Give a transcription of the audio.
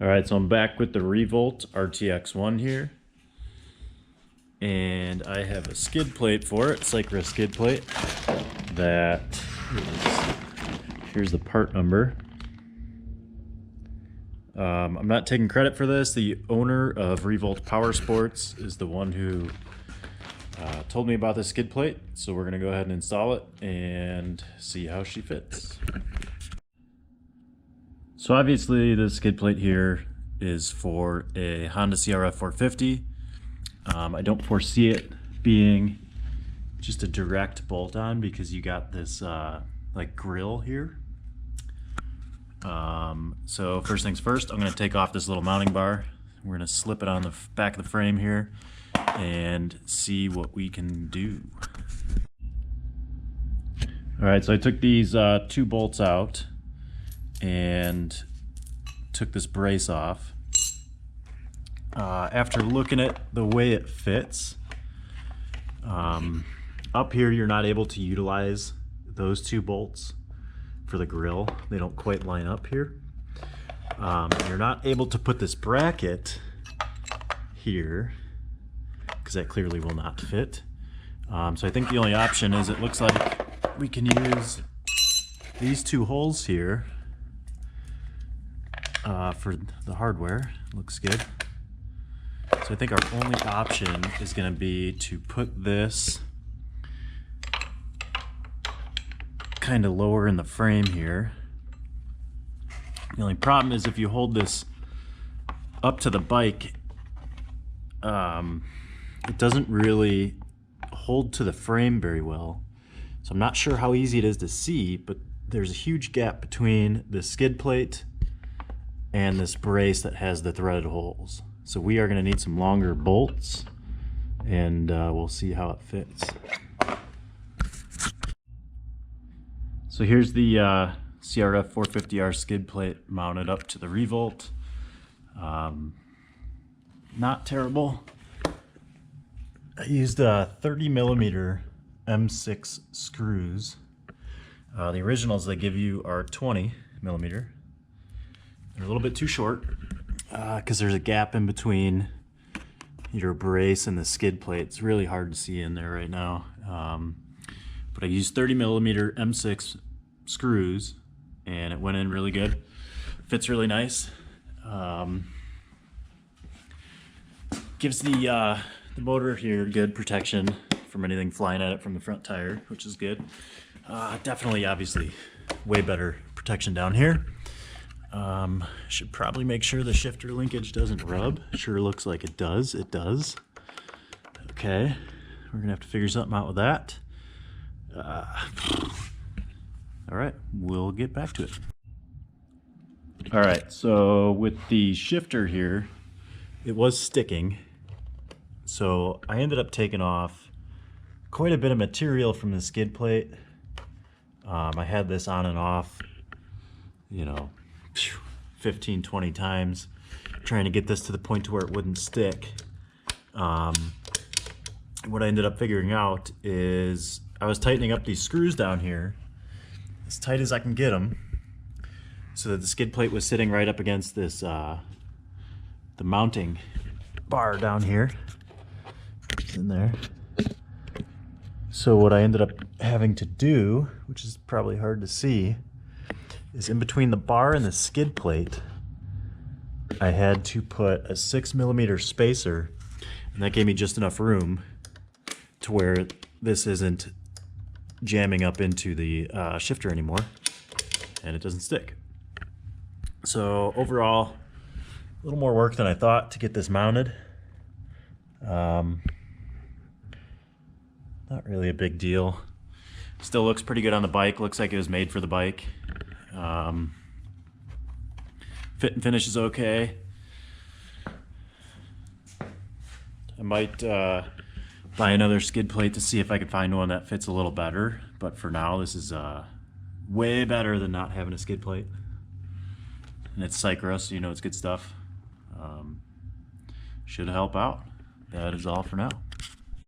All right, so I'm back with the REVOLT RTX-1 here. And I have a skid plate for it, Cycra skid plate. That is, here's the part number. I'm not taking credit for this. The owner of REVOLT Power Sports is the one who told me about this skid plate. So we're gonna go ahead and install it and see how she fits. So obviously the skid plate here is for a Honda CRF 450. I don't foresee it being just a direct bolt on because you got this like grill here. So first things first, I'm going to take off this little mounting bar. We're going to slip it on the back of the frame here and see what we can do. All right, so I took these two bolts out and took this brace off. After looking at the way it fits, up here you're not able to utilize those two bolts for the grill. They don't quite line up here. You're not able to put this bracket here because that clearly will not fit. So I think the only option is, it looks like we can use these two holes here for the hardware. Looks good. So I think our only option is going to be to put this kind of lower in the frame here. The only problem is if you hold this up to the bike, it doesn't really hold to the frame very well. So I'm not sure how easy it is to see, but there's a huge gap between the skid plate and this brace that has the threaded holes. So we are going to need some longer bolts, and we'll see how it fits. So here's the CRF 450R skid plate mounted up to the REVOLT. Not terrible. I used 30mm M6 screws. The originals they give you are 20mm. They're a little bit too short because there's a gap in between your brace and the skid plate. It's really hard to see in there right now. But I used 30mm M6 screws and it went in really good. Fits really nice. Gives the motor here good protection from anything flying at it from the front tire, which is good. Definitely, obviously, way better protection down here. Should probably make sure the shifter linkage doesn't rub. Sure looks like it does. It does. Okay, we're gonna have to figure something out with that. All right, we'll get back to it. All right, so with the shifter here, it was sticking. So I ended up taking off quite a bit of material from the skid plate. I had this on and off, you know, 15, 20 times, trying to get this to the point to where it wouldn't stick. What I ended up figuring out is I was tightening up these screws down here as tight as I can get them, so that the skid plate was sitting right up against this the mounting bar down here. It's in there. So what I ended up having to do, which is probably hard to see, is in between the bar and the skid plate, I had to put a 6mm spacer, and that gave me just enough room to where this isn't jamming up into the shifter anymore, and it doesn't stick. So overall, a little more work than I thought to get this mounted. Not really a big deal. Still looks pretty good on the bike. Looks like it was made for the bike. Fit and finish is okay. I might buy another skid plate to see if I can find one that fits a little better, but for now this is way better than not having a skid plate. And it's Cycra, so you know it's good stuff. Should help out. That is all for now.